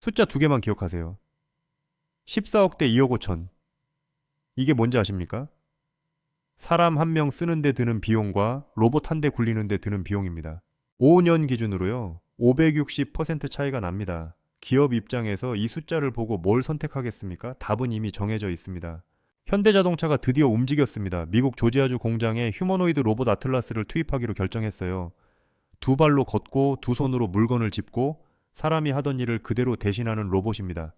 숫자 두 개만 기억하세요. 14억 대 2억 5천. 이게 뭔지 아십니까? 사람 한 명 쓰는데 드는 비용과 로봇 한 대 굴리는데 드는 비용입니다. 5년 기준으로요. 560% 차이가 납니다. 기업 입장에서 이 숫자를 보고 뭘 선택하겠습니까? 답은 이미 정해져 있습니다. 현대자동차가 드디어 움직였습니다. 미국 조지아주 공장에 휴머노이드 로봇 아틀라스를 투입하기로 결정했어요. 두 발로 걷고 두 손으로 물건을 짚고 사람이 하던 일을 그대로 대신하는 로봇입니다.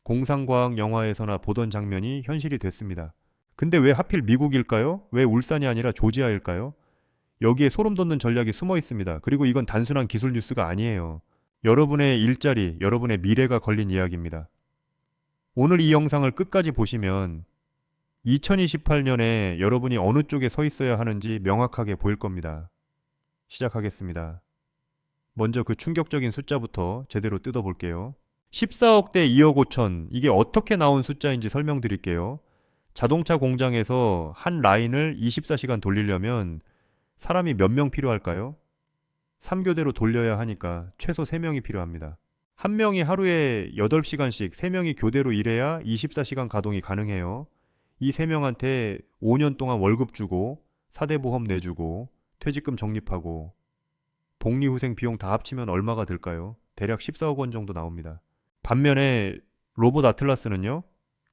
공상과학 영화에서나 보던 장면이 현실이 됐습니다. 근데 왜 하필 미국일까요? 왜 울산이 아니라 조지아일까요? 여기에 소름 돋는 전략이 숨어 있습니다. 그리고 이건 단순한 기술 뉴스가 아니에요. 여러분의 일자리, 여러분의 미래가 걸린 이야기입니다. 오늘 이 영상을 끝까지 보시면 2028년에 여러분이 어느 쪽에 서 있어야 하는지 명확하게 보일 겁니다. 시작하겠습니다. 먼저 그 충격적인 숫자부터 제대로 뜯어볼게요. 14억 대 2억 5천. 이게 어떻게 나온 숫자인지 설명드릴게요. 자동차 공장에서 한 라인을 24시간 돌리려면 사람이 몇 명 필요할까요? 3교대로 돌려야 하니까 최소 3명이 필요합니다. 한 명이 하루에 8시간씩 3명이 교대로 일해야 24시간 가동이 가능해요. 이 3명한테 5년 동안 월급 주고 사대보험 내주고 퇴직금 적립하고 복리후생 비용 다 합치면 얼마가 들까요? 대략 14억 원 정도 나옵니다. 반면에 로봇 아틀라스는요.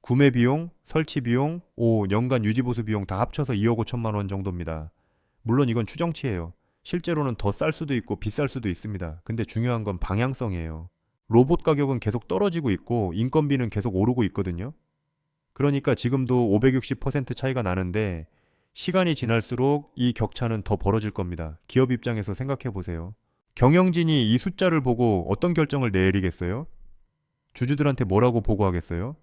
구매 비용, 설치 비용, 연간 유지보수 비용 다 합쳐서 2억 5천만 원 정도입니다. 물론 이건 추정치예요. 실제로는 더 쌀 수도 있고 비쌀 수도 있습니다. 근데 중요한 건 방향성이에요. 로봇 가격은 계속 떨어지고 있고 인건비는 계속 오르고 있거든요. 그러니까 지금도 560% 차이가 나는데 시간이 지날수록 이 격차는 더 벌어질 겁니다. 기업 입장에서 생각해 보세요. 경영진이 이 숫자를 보고 어떤 결정을 내리겠어요? 주주들한테 뭐라고 보고하겠어요?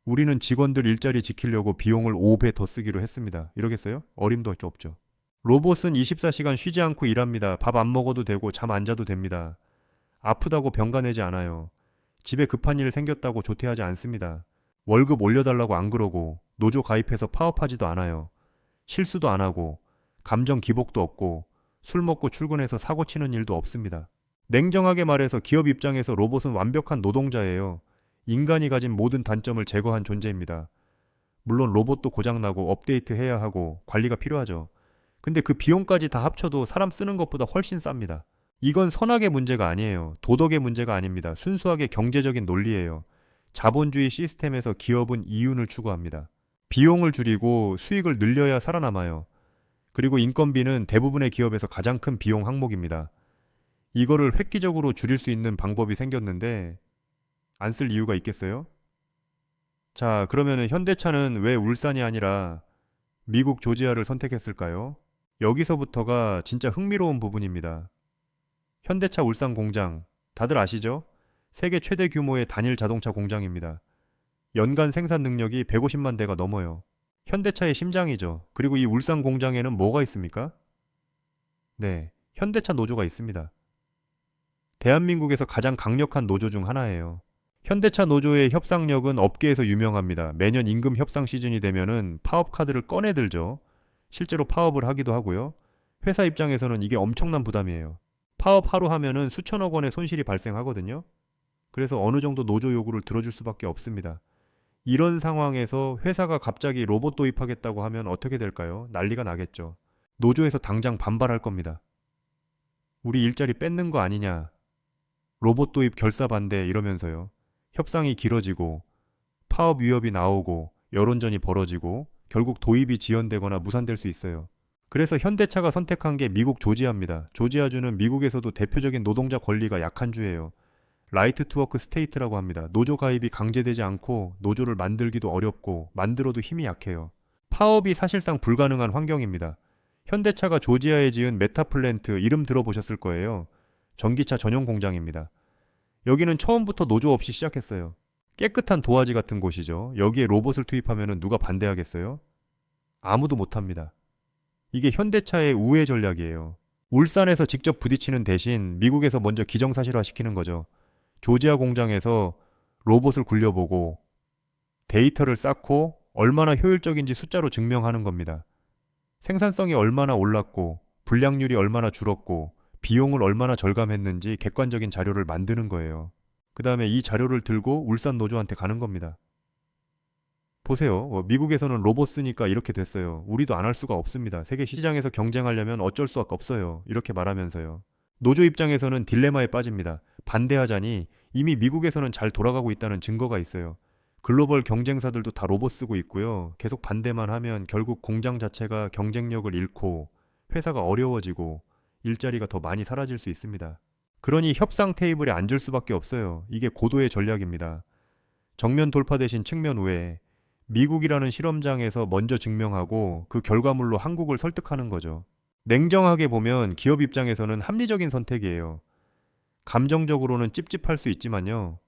우리는 직원들 일자리 지키려고 비용을 5배 더 쓰기로 했습니다. 이러겠어요? 어림도 없죠. 로봇은 24시간 쉬지 않고 일합니다. 밥 안 먹어도 되고 잠 안 자도 됩니다. 아프다고 병가 내지 않아요. 집에 급한 일 생겼다고 조퇴하지 않습니다. 월급 올려달라고 안 그러고 노조 가입해서 파업하지도 않아요. 실수도 안 하고 감정 기복도 없고 술 먹고 출근해서 사고 치는 일도 없습니다. 냉정하게 말해서 기업 입장에서 로봇은 완벽한 노동자예요. 인간이 가진 모든 단점을 제거한 존재입니다. 물론 로봇도 고장나고 업데이트해야 하고 관리가 필요하죠. 근데 그 비용까지 다 합쳐도 사람 쓰는 것보다 훨씬 쌉니다. 이건 선악의 문제가 아니에요. 도덕의 문제가 아닙니다. 순수하게 경제적인 논리예요. 자본주의 시스템에서 기업은 이윤을 추구합니다. 비용을 줄이고 수익을 늘려야 살아남아요. 그리고 인건비는 대부분의 기업에서 가장 큰 비용 항목입니다. 이거를 획기적으로 줄일 수 있는 방법이 생겼는데 안 쓸 이유가 있겠어요? 자, 그러면은 현대차는 왜 울산이 아니라 미국 조지아를 선택했을까요? 여기서부터가 진짜 흥미로운 부분입니다. 현대차 울산 공장, 다들 아시죠? 세계 최대 규모의 단일 자동차 공장입니다. 연간 생산 능력이 150만 대가 넘어요. 현대차의 심장이죠. 그리고 이 울산 공장에는 뭐가 있습니까? 네, 현대차 노조가 있습니다. 대한민국에서 가장 강력한 노조 중 하나예요. 현대차 노조의 협상력은 업계에서 유명합니다. 매년 임금 협상 시즌이 되면은 파업 카드를 꺼내들죠. 실제로 파업을 하기도 하고요. 회사 입장에서는 이게 엄청난 부담이에요. 파업 하루 하면은 수천억 원의 손실이 발생하거든요. 그래서 어느 정도 노조 요구를 들어줄 수밖에 없습니다. 이런 상황에서 회사가 갑자기 로봇 도입하겠다고 하면 어떻게 될까요? 난리가 나겠죠. 노조에서 당장 반발할 겁니다. 우리 일자리 뺏는 거 아니냐. 로봇 도입 결사 반대 이러면서요. 협상이 길어지고 파업 위협이 나오고 여론전이 벌어지고 결국 도입이 지연되거나 무산될 수 있어요. 그래서 현대차가 선택한 게 미국 조지아입니다. 조지아주는 미국에서도 대표적인 노동자 권리가 약한 주예요. 라이트 투워크 스테이트라고 합니다. 노조 가입이 강제되지 않고 노조를 만들기도 어렵고 만들어도 힘이 약해요. 파업이 사실상 불가능한 환경입니다. 현대차가 조지아에 지은 메타플랜트 이름 들어보셨을 거예요. 전기차 전용 공장입니다. 여기는 처음부터 노조 없이 시작했어요. 깨끗한 도화지 같은 곳이죠. 여기에 로봇을 투입하면 누가 반대하겠어요? 아무도 못합니다. 이게 현대차의 우회 전략이에요. 울산에서 직접 부딪히는 대신 미국에서 먼저 기정사실화 시키는 거죠. 조지아 공장에서 로봇을 굴려보고 데이터를 쌓고 얼마나 효율적인지 숫자로 증명하는 겁니다. 생산성이 얼마나 올랐고 불량률이 얼마나 줄었고 비용을 얼마나 절감했는지 객관적인 자료를 만드는 거예요. 그 다음에 이 자료를 들고 울산 노조한테 가는 겁니다. 보세요. 미국에서는 로봇 쓰니까 이렇게 됐어요. 우리도 안 할 수가 없습니다. 세계 시장에서 경쟁하려면 어쩔 수가 없어요. 이렇게 말하면서요. 노조 입장에서는 딜레마에 빠집니다. 반대하자니 이미 미국에서는 잘 돌아가고 있다는 증거가 있어요. 글로벌 경쟁사들도 다 로봇 쓰고 있고요. 계속 반대만 하면 결국 공장 자체가 경쟁력을 잃고 회사가 어려워지고 일자리가 더 많이 사라질 수 있습니다. 그러니 협상 테이블에 앉을 수밖에 없어요. 이게 고도의 전략입니다. 정면 돌파 대신 측면 우회. 미국이라는 실험장에서 먼저 증명하고 그 결과물로 한국을 설득하는 거죠. 냉정하게 보면 기업 입장에서는 합리적인 선택이에요. 감정적으로는 찝찝할 수 있지만요.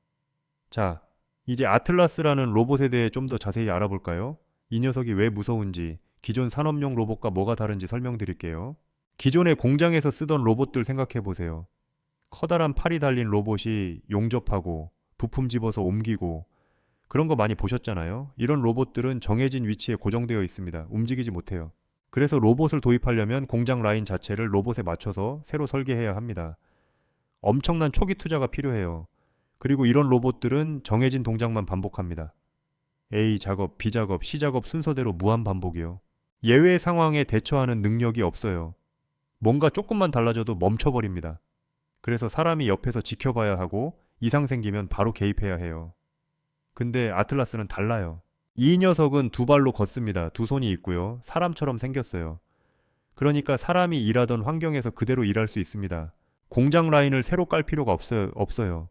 자, 이제 아틀라스라는 로봇에 대해 좀 더 자세히 알아볼까요? 이 녀석이 왜 무서운지, 기존 산업용 로봇과 뭐가 다른지 설명드릴게요. 기존의 공장에서 쓰던 로봇들 생각해 보세요. 커다란 팔이 달린 로봇이 용접하고 부품 집어서 옮기고 그런 거 많이 보셨잖아요. 이런 로봇들은 정해진 위치에 고정되어 있습니다. 움직이지 못해요. 그래서 로봇을 도입하려면 공장 라인 자체를 로봇에 맞춰서 새로 설계해야 합니다. 엄청난 초기 투자가 필요해요. 그리고 이런 로봇들은 정해진 동작만 반복합니다. A 작업, B 작업, C 작업 순서대로 무한 반복이요. 예외 상황에 대처하는 능력이 없어요. 뭔가 조금만 달라져도 멈춰버립니다. 그래서 사람이 옆에서 지켜봐야 하고 이상 생기면 바로 개입해야 해요. 근데 아틀라스는 달라요. 이 녀석은 두 발로 걷습니다. 두 손이 있고요. 사람처럼 생겼어요. 그러니까 사람이 일하던 환경에서 그대로 일할 수 있습니다. 공장 라인을 새로 깔 필요가 없어요.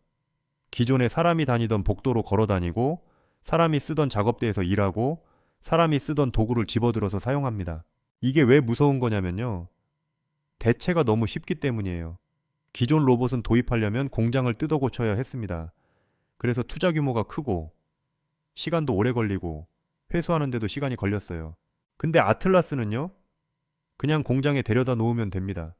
기존에 사람이 다니던 복도로 걸어 다니고 사람이 쓰던 작업대에서 일하고 사람이 쓰던 도구를 집어들어서 사용합니다. 이게 왜 무서운 거냐면요. 대체가 너무 쉽기 때문이에요. 기존 로봇은 도입하려면 공장을 뜯어 고쳐야 했습니다. 그래서 투자 규모가 크고 시간도 오래 걸리고 회수하는데도 시간이 걸렸어요. 근데 아틀라스는요? 그냥 공장에 데려다 놓으면 됩니다.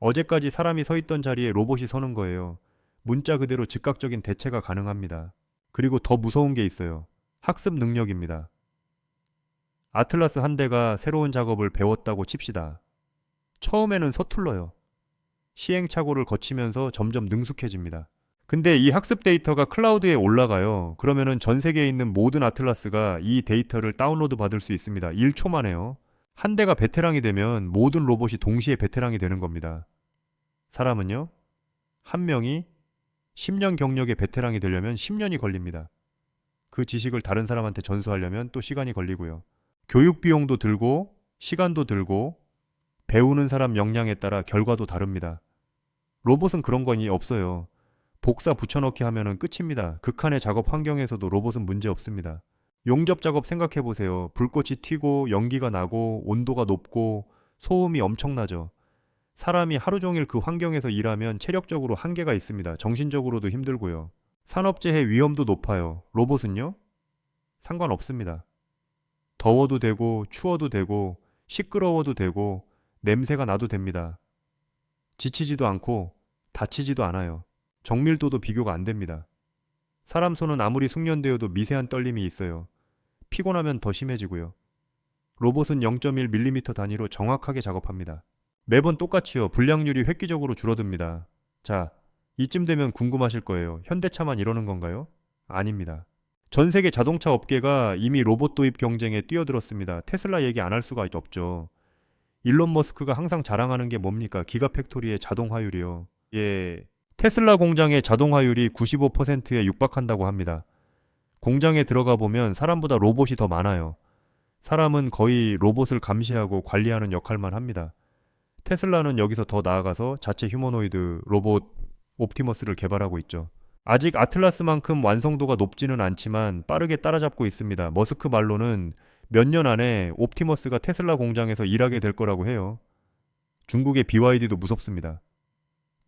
어제까지 사람이 서 있던 자리에 로봇이 서는 거예요. 문자 그대로 즉각적인 대체가 가능합니다. 그리고 더 무서운 게 있어요. 학습 능력입니다. 아틀라스 한 대가 새로운 작업을 배웠다고 칩시다. 처음에는 서툴러요. 시행착오를 거치면서 점점 능숙해집니다. 근데 이 학습 데이터가 클라우드에 올라가요. 그러면은 전 세계에 있는 모든 아틀라스가 이 데이터를 다운로드 받을 수 있습니다. 1초 만에요. 한 대가 베테랑이 되면 모든 로봇이 동시에 베테랑이 되는 겁니다. 사람은요? 한 명이 10년 경력의 베테랑이 되려면 10년이 걸립니다. 그 지식을 다른 사람한테 전수하려면 또 시간이 걸리고요. 교육 비용도 들고 시간도 들고 배우는 사람 역량에 따라 결과도 다릅니다. 로봇은 그런 건 없어요. 복사 붙여넣기 하면은 끝입니다. 극한의 작업 환경에서도 로봇은 문제 없습니다. 용접 작업 생각해 보세요. 불꽃이 튀고 연기가 나고 온도가 높고 소음이 엄청나죠. 사람이 하루 종일 그 환경에서 일하면 체력적으로 한계가 있습니다. 정신적으로도 힘들고요. 산업재해 위험도 높아요. 로봇은요? 상관없습니다. 더워도 되고 추워도 되고 시끄러워도 되고 냄새가 나도 됩니다. 지치지도 않고 다치지도 않아요. 정밀도도 비교가 안 됩니다. 사람 손은 아무리 숙련되어도 미세한 떨림이 있어요. 피곤하면 더 심해지고요. 로봇은 0.1mm 단위로 정확하게 작업합니다. 매번 똑같이요. 불량률이 획기적으로 줄어듭니다. 자, 이쯤 되면 궁금하실 거예요. 현대차만 이러는 건가요? 아닙니다. 전 세계 자동차 업계가 이미 로봇 도입 경쟁에 뛰어들었습니다. 테슬라 얘기 안 할 수가 없죠. 일론 머스크가 항상 자랑하는 게 뭡니까? 기가팩토리의 자동화율이요. 예, 테슬라 공장의 자동화율이 95%에 육박한다고 합니다. 공장에 들어가 보면 사람보다 로봇이 더 많아요. 사람은 거의 로봇을 감시하고 관리하는 역할만 합니다. 테슬라는 여기서 더 나아가서 자체 휴머노이드 로봇 옵티머스를 개발하고 있죠. 아직 아틀라스만큼 완성도가 높지는 않지만 빠르게 따라잡고 있습니다. 머스크 말로는 몇 년 안에 옵티머스가 테슬라 공장에서 일하게 될 거라고 해요. 중국의 BYD도 무섭습니다.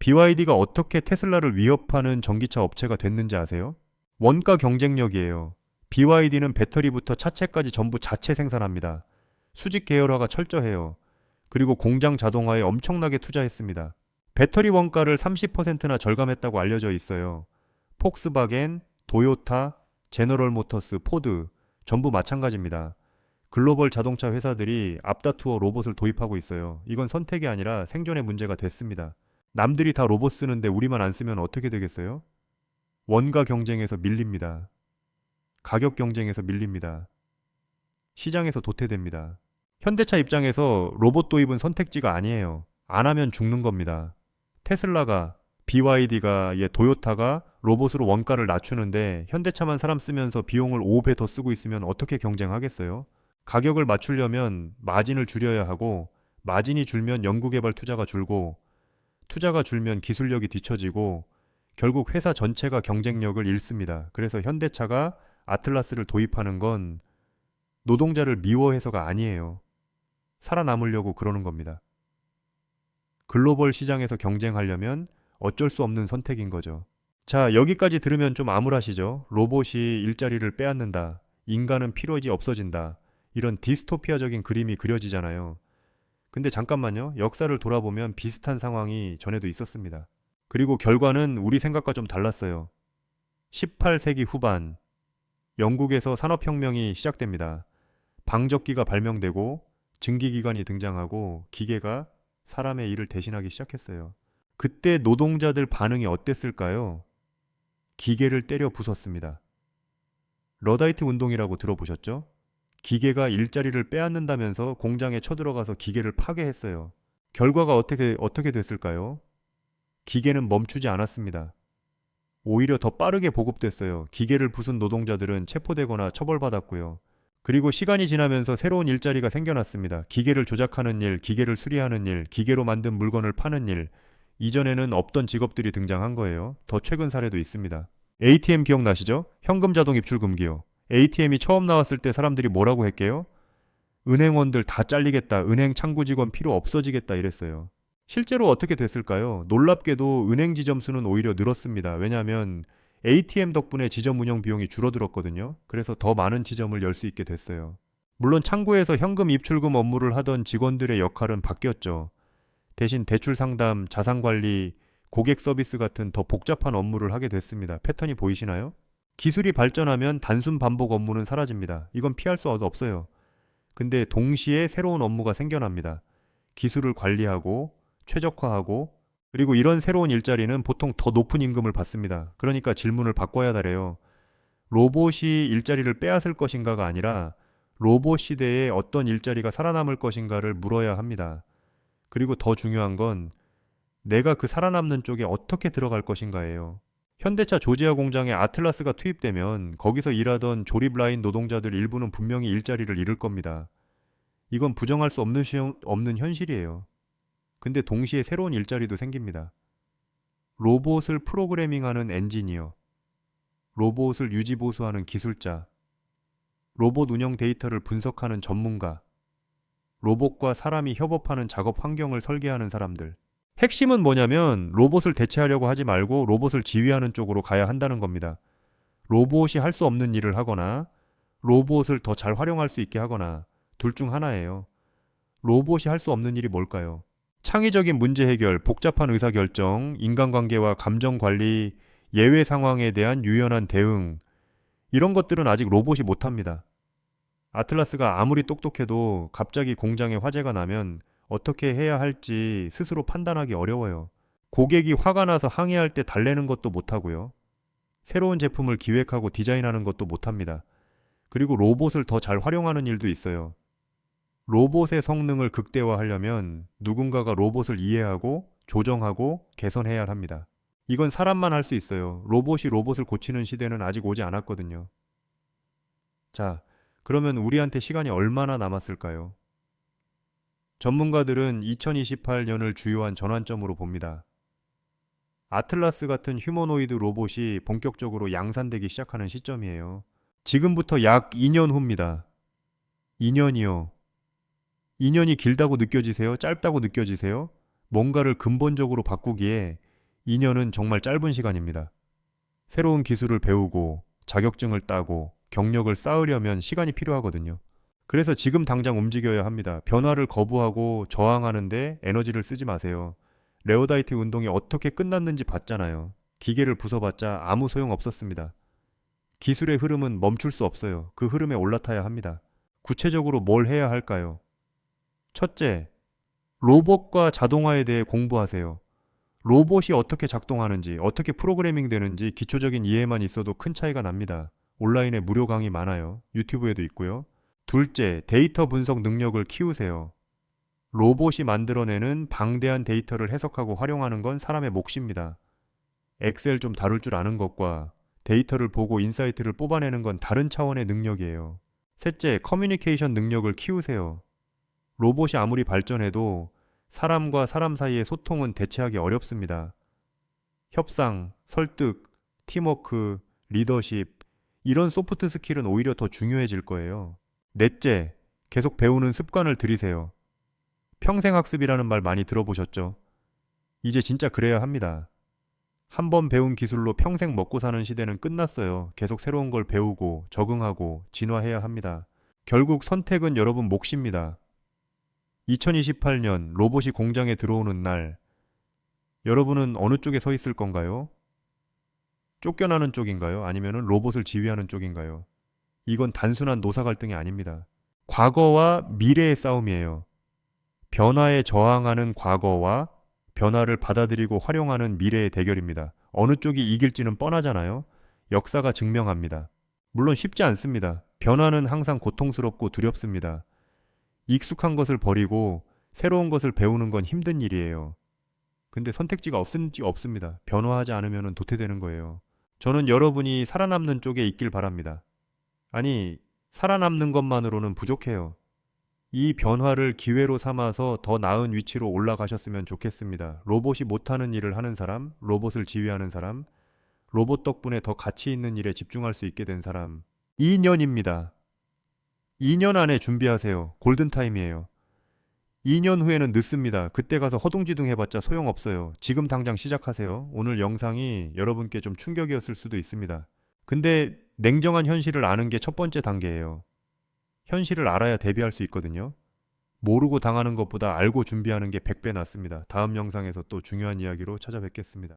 BYD가 어떻게 테슬라를 위협하는 전기차 업체가 됐는지 아세요? 원가 경쟁력이에요. BYD는 배터리부터 차체까지 전부 자체 생산합니다. 수직 계열화가 철저해요. 그리고 공장 자동화에 엄청나게 투자했습니다. 배터리 원가를 30%나 절감했다고 알려져 있어요. 폭스바겐, 도요타, 제너럴 모터스, 포드 전부 마찬가지입니다. 글로벌 자동차 회사들이 앞다투어 로봇을 도입하고 있어요. 이건 선택이 아니라 생존의 문제가 됐습니다. 남들이 다 로봇 쓰는데 우리만 안 쓰면 어떻게 되겠어요? 원가 경쟁에서 밀립니다. 가격 경쟁에서 밀립니다. 시장에서 도태됩니다. 현대차 입장에서 로봇 도입은 선택지가 아니에요. 안 하면 죽는 겁니다. 테슬라가, BYD가, 도요타가 로봇으로 원가를 낮추는데 현대차만 사람 쓰면서 비용을 5배 더 쓰고 있으면 어떻게 경쟁하겠어요? 가격을 맞추려면 마진을 줄여야 하고, 마진이 줄면 연구개발 투자가 줄고, 투자가 줄면 기술력이 뒤처지고, 결국 회사 전체가 경쟁력을 잃습니다. 그래서 현대차가 아틀라스를 도입하는 건 노동자를 미워해서가 아니에요. 살아남으려고 그러는 겁니다. 글로벌 시장에서 경쟁하려면 어쩔 수 없는 선택인 거죠. 자, 여기까지 들으면 좀 암울하시죠? 로봇이 일자리를 빼앗는다. 인간은 필요지 없어진다. 이런 디스토피아적인 그림이 그려지잖아요. 근데 잠깐만요. 역사를 돌아보면 비슷한 상황이 전에도 있었습니다. 그리고 결과는 우리 생각과 좀 달랐어요. 18세기 후반, 영국에서 산업혁명이 시작됩니다. 방적기가 발명되고 증기기관이 등장하고 기계가 사람의 일을 대신하기 시작했어요. 그때 노동자들 반응이 어땠을까요? 기계를 때려 부쉈습니다. 러다이트 운동이라고 들어보셨죠? 기계가 일자리를 빼앗는다면서 공장에 쳐들어가서 기계를 파괴했어요. 결과가 어떻게 됐을까요? 기계는 멈추지 않았습니다. 오히려 더 빠르게 보급됐어요. 기계를 부순 노동자들은 체포되거나 처벌받았고요. 그리고 시간이 지나면서 새로운 일자리가 생겨났습니다. 기계를 조작하는 일, 기계를 수리하는 일, 기계로 만든 물건을 파는 일. 이전에는 없던 직업들이 등장한 거예요. 더 최근 사례도 있습니다. ATM 기억나시죠? 현금 자동 입출 금기요. ATM이 처음 나왔을 때 사람들이 뭐라고 했게요? 은행원들 다 잘리겠다. 은행 창구 직원 필요 없어지겠다 이랬어요. 실제로 어떻게 됐을까요? 놀랍게도 은행 지점 수는 오히려 늘었습니다. 왜냐하면 ATM 덕분에 지점 운영 비용이 줄어들었거든요. 그래서 더 많은 지점을 열 수 있게 됐어요. 물론 창구에서 현금 입출금 업무를 하던 직원들의 역할은 바뀌었죠. 대신 대출 상담, 자산 관리, 고객 서비스 같은 더 복잡한 업무를 하게 됐습니다. 패턴이 보이시나요? 기술이 발전하면 단순 반복 업무는 사라집니다. 이건 피할 수 없어요. 근데 동시에 새로운 업무가 생겨납니다. 기술을 관리하고 최적화하고, 그리고 이런 새로운 일자리는 보통 더 높은 임금을 받습니다. 그러니까 질문을 바꿔야 하래요. 로봇이 일자리를 빼앗을 것인가가 아니라 로봇 시대에 어떤 일자리가 살아남을 것인가를 물어야 합니다. 그리고 더 중요한 건 내가 그 살아남는 쪽에 어떻게 들어갈 것인가예요. 현대차 조지아 공장에 아틀라스가 투입되면 거기서 일하던 조립 라인 노동자들 일부는 분명히 일자리를 잃을 겁니다. 이건 부정할 수 없는 현실이에요. 근데 동시에 새로운 일자리도 생깁니다. 로봇을 프로그래밍하는 엔지니어, 로봇을 유지보수하는 기술자, 로봇 운영 데이터를 분석하는 전문가, 로봇과 사람이 협업하는 작업 환경을 설계하는 사람들. 핵심은 뭐냐면 로봇을 대체하려고 하지 말고 로봇을 지휘하는 쪽으로 가야 한다는 겁니다. 로봇이 할 수 없는 일을 하거나 로봇을 더 잘 활용할 수 있게 하거나 둘 중 하나예요. 로봇이 할 수 없는 일이 뭘까요? 창의적인 문제 해결, 복잡한 의사결정, 인간관계와 감정관리, 예외 상황에 대한 유연한 대응, 이런 것들은 아직 로봇이 못합니다. 아틀라스가 아무리 똑똑해도 갑자기 공장에 화재가 나면 어떻게 해야 할지 스스로 판단하기 어려워요. 고객이 화가 나서 항의할 때 달래는 것도 못하고요. 새로운 제품을 기획하고 디자인하는 것도 못합니다. 그리고 로봇을 더 잘 활용하는 일도 있어요. 로봇의 성능을 극대화하려면 누군가가 로봇을 이해하고 조정하고 개선해야 합니다. 이건 사람만 할 수 있어요. 로봇이 로봇을 고치는 시대는 아직 오지 않았거든요. 자, 그러면 우리한테 시간이 얼마나 남았을까요? 전문가들은 2028년을 주요한 전환점으로 봅니다. 아틀라스 같은 휴머노이드 로봇이 본격적으로 양산되기 시작하는 시점이에요. 지금부터 약 2년 후입니다. 2년이요. 2년이 길다고 느껴지세요? 짧다고 느껴지세요? 뭔가를 근본적으로 바꾸기에 2년은 정말 짧은 시간입니다. 새로운 기술을 배우고 자격증을 따고 경력을 쌓으려면 시간이 필요하거든요. 그래서 지금 당장 움직여야 합니다. 변화를 거부하고 저항하는데 에너지를 쓰지 마세요. 레오다이트 운동이 어떻게 끝났는지 봤잖아요. 기계를 부숴봤자 아무 소용 없었습니다. 기술의 흐름은 멈출 수 없어요. 그 흐름에 올라타야 합니다. 구체적으로 뭘 해야 할까요? 첫째, 로봇과 자동화에 대해 공부하세요. 로봇이 어떻게 작동하는지, 어떻게 프로그래밍 되는지 기초적인 이해만 있어도 큰 차이가 납니다. 온라인에 무료 강의 많아요. 유튜브에도 있고요. 둘째, 데이터 분석 능력을 키우세요. 로봇이 만들어내는 방대한 데이터를 해석하고 활용하는 건 사람의 몫입니다. 엑셀 좀 다룰 줄 아는 것과 데이터를 보고 인사이트를 뽑아내는 건 다른 차원의 능력이에요. 셋째, 커뮤니케이션 능력을 키우세요. 로봇이 아무리 발전해도 사람과 사람 사이의 소통은 대체하기 어렵습니다. 협상, 설득, 팀워크, 리더십, 이런 소프트 스킬은 오히려 더 중요해질 거예요. 넷째, 계속 배우는 습관을 들이세요. 평생학습이라는 말 많이 들어보셨죠? 이제 진짜 그래야 합니다. 한 번 배운 기술로 평생 먹고 사는 시대는 끝났어요. 계속 새로운 걸 배우고 적응하고 진화해야 합니다. 결국 선택은 여러분 몫입니다. 2028년 로봇이 공장에 들어오는 날, 여러분은 어느 쪽에 서 있을 건가요? 쫓겨나는 쪽인가요? 아니면 로봇을 지휘하는 쪽인가요? 이건 단순한 노사 갈등이 아닙니다. 과거와 미래의 싸움이에요. 변화에 저항하는 과거와 변화를 받아들이고 활용하는 미래의 대결입니다. 어느 쪽이 이길지는 뻔하잖아요. 역사가 증명합니다. 물론 쉽지 않습니다. 변화는 항상 고통스럽고 두렵습니다. 익숙한 것을 버리고 새로운 것을 배우는 건 힘든 일이에요. 근데 선택지가 없습니다. 변화하지 않으면 도태되는 거예요. 저는 여러분이 살아남는 쪽에 있길 바랍니다. 아니, 살아남는 것만으로는 부족해요. 이 변화를 기회로 삼아서 더 나은 위치로 올라가셨으면 좋겠습니다. 로봇이 못하는 일을 하는 사람, 로봇을 지휘하는 사람, 로봇 덕분에 더 가치 있는 일에 집중할 수 있게 된 사람. 2년입니다. 2년 안에 준비하세요. 골든타임이에요. 2년 후에는 늦습니다. 그때 가서 허둥지둥 해봤자 소용없어요. 지금 당장 시작하세요. 오늘 영상이 여러분께 좀 충격이었을 수도 있습니다. 근데 냉정한 현실을 아는 게 첫 번째 단계예요. 현실을 알아야 대비할 수 있거든요. 모르고 당하는 것보다 알고 준비하는 게 100배 낫습니다. 다음 영상에서 또 중요한 이야기로 찾아뵙겠습니다.